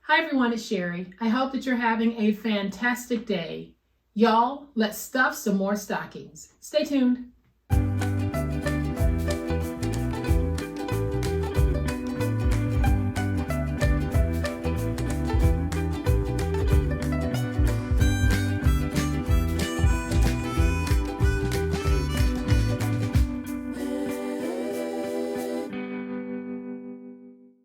Hi everyone, it's Sherry. I hope that you're having a fantastic day. Y'all, let's stuff some more stockings. Stay tuned.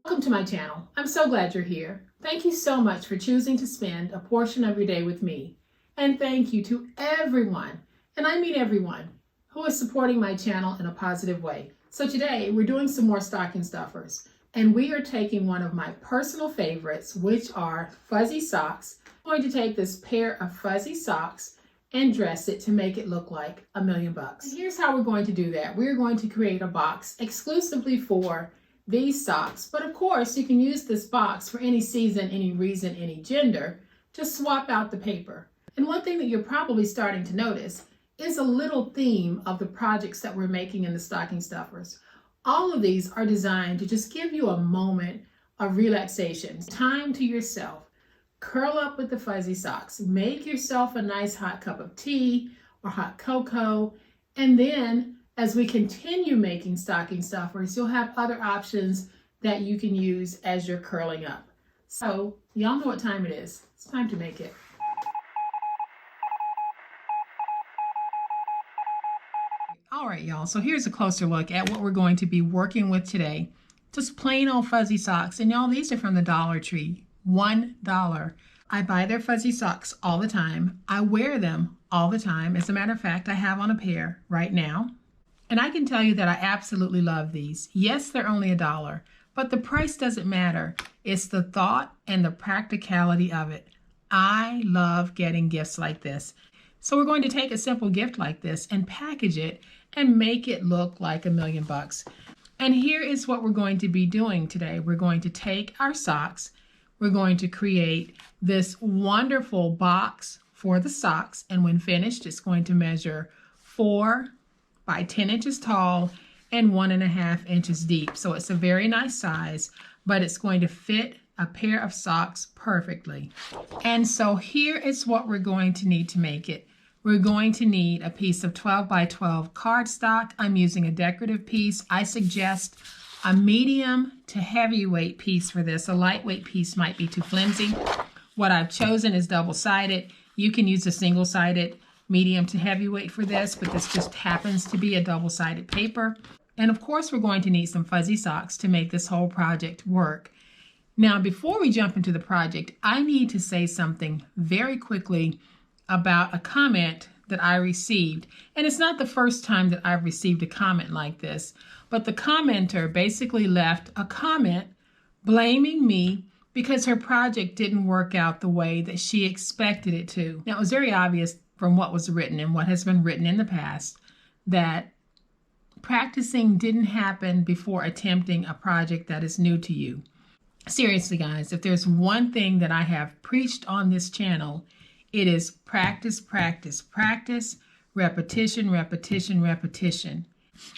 Welcome to my channel. I'm so glad you're here. Thank you so much for choosing to spend a portion of your day with me. And thank you to everyone, and I mean everyone, who is supporting my channel in a positive way. So today we're doing some more stocking stuffers, and we are taking one of my personal favorites, which are fuzzy socks. I'm going to take this pair of fuzzy socks and dress it to make it look like $1,000,000. And here's how we're going to do that. We're going to create a box exclusively for these socks, but of course you can use this box for any season, any reason, any gender. Just swap out the paper. And one thing that you're probably starting to notice is a little theme of the projects that we're making in the stocking stuffers. All of these are designed to just give you a moment of relaxation, time to yourself. Curl up with the fuzzy socks, make yourself a nice hot cup of tea or hot cocoa, and then as we continue making stocking stuffers, you'll have other options that you can use as you're curling up. So y'all know what time it is. It's time to make it. All right, y'all. So here's a closer look at what we're going to be working with today. Just plain old fuzzy socks. And y'all, these are from the Dollar Tree. $1. I buy their fuzzy socks all the time. I wear them all the time. As a matter of fact, I have on a pair right now. And I can tell you that I absolutely love these. Yes, they're only $1, but the price doesn't matter. It's the thought and the practicality of it. I love getting gifts like this. So we're going to take a simple gift like this and package it and make it look like $1,000,000. And here is what we're going to be doing today. We're going to take our socks. We're going to create this wonderful box for the socks. And when finished, it's going to measure 4 by 10 inches tall and 1.5 inches deep. So it's a very nice size, but it's going to fit a pair of socks perfectly. And so here is what we're going to need to make it. We're going to need a piece of 12 by 12 cardstock. I'm using a decorative piece. I suggest a medium to heavyweight piece for this. A lightweight piece might be too flimsy. What I've chosen is double-sided. You can use a single-sided medium to heavyweight for this, but this just happens to be a double-sided paper. And of course, we're going to need some fuzzy socks to make this whole project work. Now, before we jump into the project, I need to say something very quickly about a comment that I received. And it's not the first time that I've received a comment like this, but the commenter basically left a comment blaming me because her project didn't work out the way that she expected it to. Now, it was very obvious from what was written and what has been written in the past that practicing didn't happen before attempting a project that is new to you. Seriously, guys, if there's one thing that I have preached on this channel, it is practice, practice, practice, repetition, repetition, repetition.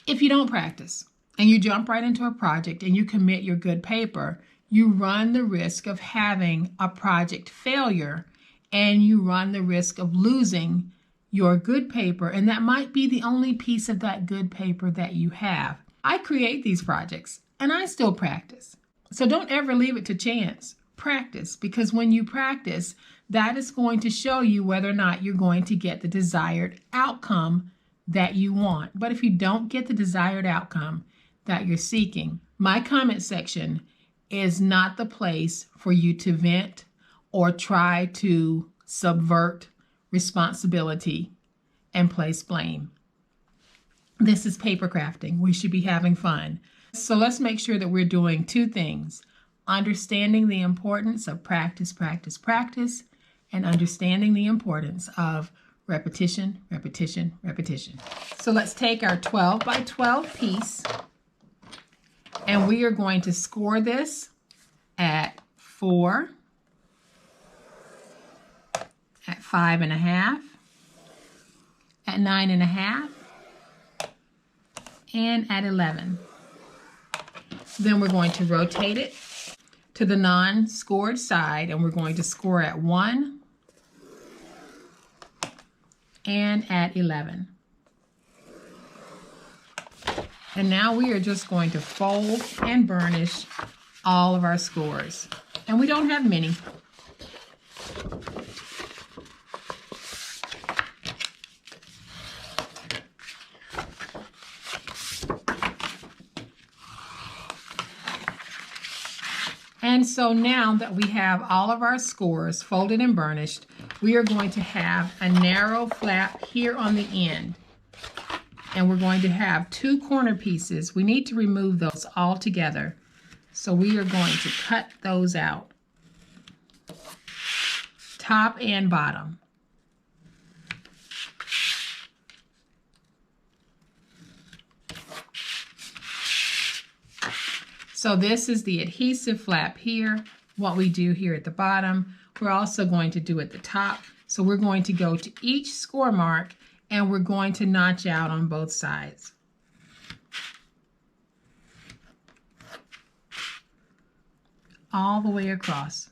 If you don't practice and you jump right into a project and you commit your good paper, you run the risk of having a project failure, and you run the risk of losing your good paper, and that might be the only piece of that good paper that you have. I create these projects, and I still practice. So don't ever leave it to chance. Practice, because when you practice, that is going to show you whether or not you're going to get the desired outcome that you want. But if you don't get the desired outcome that you're seeking, my comment section is not the place for you to vent or try to subvert responsibility and place blame. This is paper crafting. We should be having fun. So let's make sure that we're doing two things: understanding the importance of practice, practice, practice, and understanding the importance of repetition, repetition, repetition. So let's take our 12 by 12 piece, and we are going to score this at 4, at 5.5, at 9.5, and at 11. Then we're going to rotate it to the non-scored side, and we're going to score at 1 and at 11. And now we are just going to fold and burnish all of our scores. And we don't have many. And so now that we have all of our scores folded and burnished, we are going to have a narrow flap here on the end. And we're going to have 2 corner pieces. We need to remove those all together. So we are going to cut those out, top and bottom. So this is the adhesive flap here. What we do here at the bottom, we're also going to do at the top. So we're going to go to each score mark and we're going to notch out on both sides. All the way across.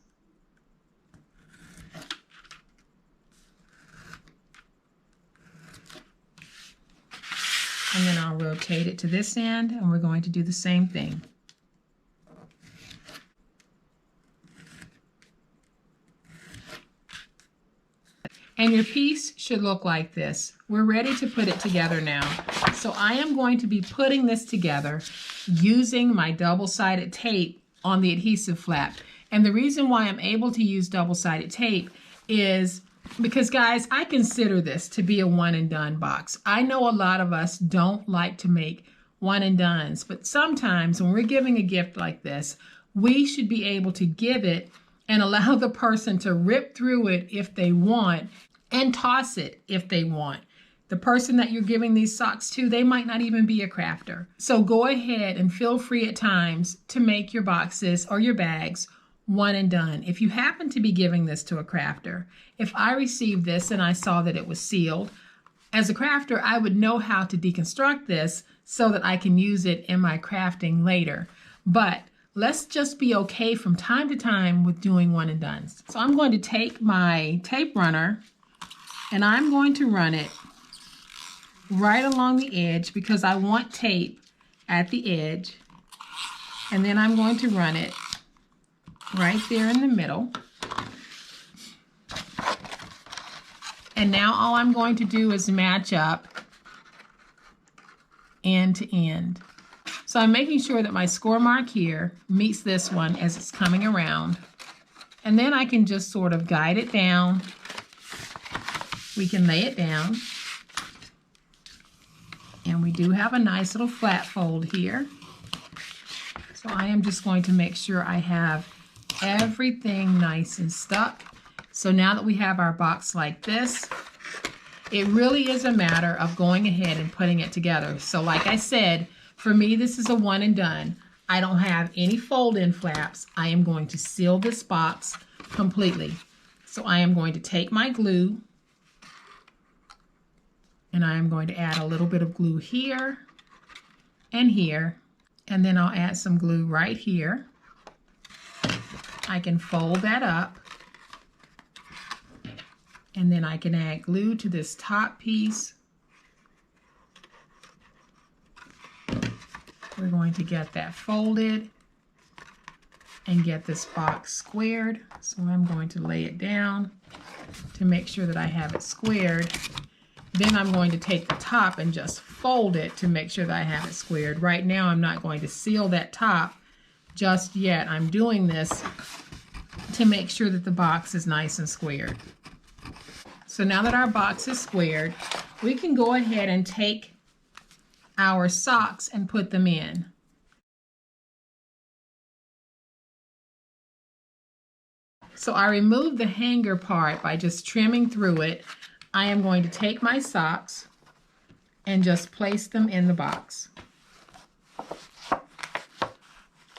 And then I'll rotate it to this end and we're going to do the same thing. And your piece should look like this. We're ready to put it together now. So I am going to be putting this together using my double-sided tape on the adhesive flap. And the reason why I'm able to use double-sided tape is because, guys, I consider this to be a one and done box. I know a lot of us don't like to make one and dones, but sometimes when we're giving a gift like this, we should be able to give it and allow the person to rip through it if they want and toss it if they want. The person that you're giving these socks to, they might not even be a crafter. So go ahead and feel free at times to make your boxes or your bags one and done. If you happen to be giving this to a crafter, if I received this and I saw that it was sealed, as a crafter, I would know how to deconstruct this so that I can use it in my crafting later. But let's just be okay from time to time with doing one and dones. So I'm going to take my tape runner and I'm going to run it right along the edge because I want tape at the edge. And then I'm going to run it right there in the middle. And now all I'm going to do is match up end to end. So I'm making sure that my score mark here meets this one as it's coming around. And then I can just sort of guide it down. We can lay it down. And we do have a nice little flat fold here. So I am just going to make sure I have everything nice and stuck. So now that we have our box like this, it really is a matter of going ahead and putting it together. So like I said, for me, this is a one and done. I don't have any fold-in flaps. I am going to seal this box completely. So I am going to take my glue and I am going to add a little bit of glue here and here. And then I'll add some glue right here. I can fold that up. And then I can add glue to this top piece. We're going to get that folded and get this box squared. So I'm going to lay it down to make sure that I have it squared. Then I'm going to take the top and just fold it to make sure that I have it squared. Right now I'm not going to seal that top just yet. I'm doing this to make sure that the box is nice and squared. So now that our box is squared, we can go ahead and take our socks and put them in. So I removed the hanger part by just trimming through it. I am going to take my socks and just place them in the box.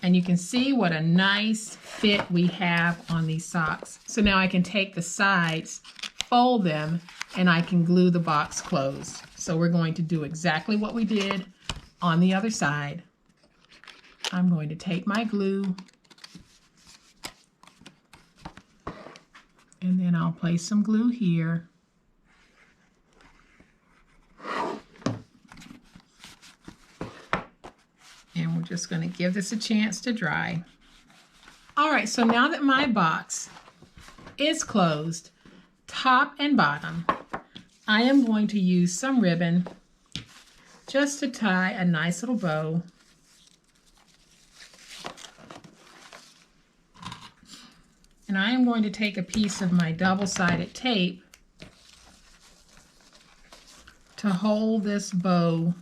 And you can see what a nice fit we have on these socks. So now I can take the sides, fold them, and I can glue the box closed. So we're going to do exactly what we did on the other side. I'm going to take my glue And then I'll place some glue here. And we're just going to give this a chance to dry. All right, so now that my box is closed, top and bottom, I am going to use some ribbon just to tie a nice little bow. And I am going to take a piece of my double-sided tape to hold this bow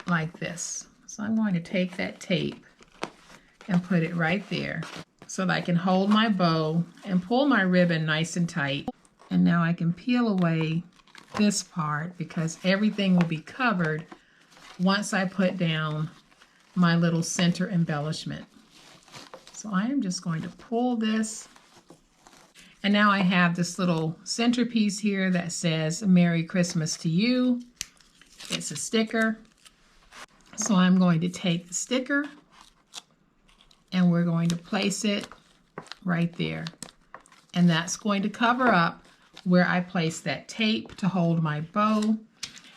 like this. So I'm going to take that tape and put it right there so that I can hold my bow and pull my ribbon nice and tight. And now I can peel away this part because everything will be covered once I put down my little center embellishment. So I am just going to pull this. And now I have this little centerpiece here that says Merry Christmas to You. It's a sticker. So I'm going to take the sticker and we're going to place it right there. And that's going to cover up where I placed that tape to hold my bow.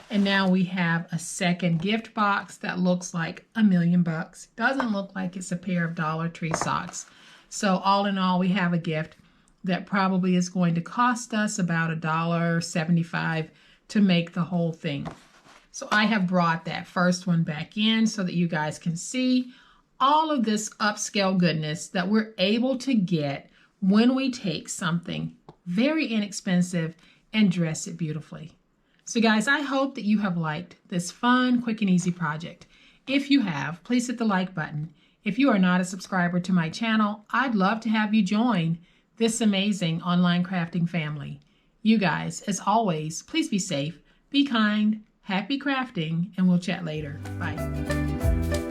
And now we have a second gift box that looks like $1,000,000. Doesn't look like it's a pair of Dollar Tree socks. So all in all, we have a gift that probably is going to cost us about $1.75 to make the whole thing. So I have brought that first one back in so that you guys can see all of this upscale goodness that we're able to get when we take something very inexpensive and dress it beautifully. So guys, I hope that you have liked this fun, quick, and easy project. If you have, please hit the like button. If you are not a subscriber to my channel, I'd love to have you join this amazing online crafting family. You guys, as always, please be safe, be kind, happy crafting, and we'll chat later. Bye.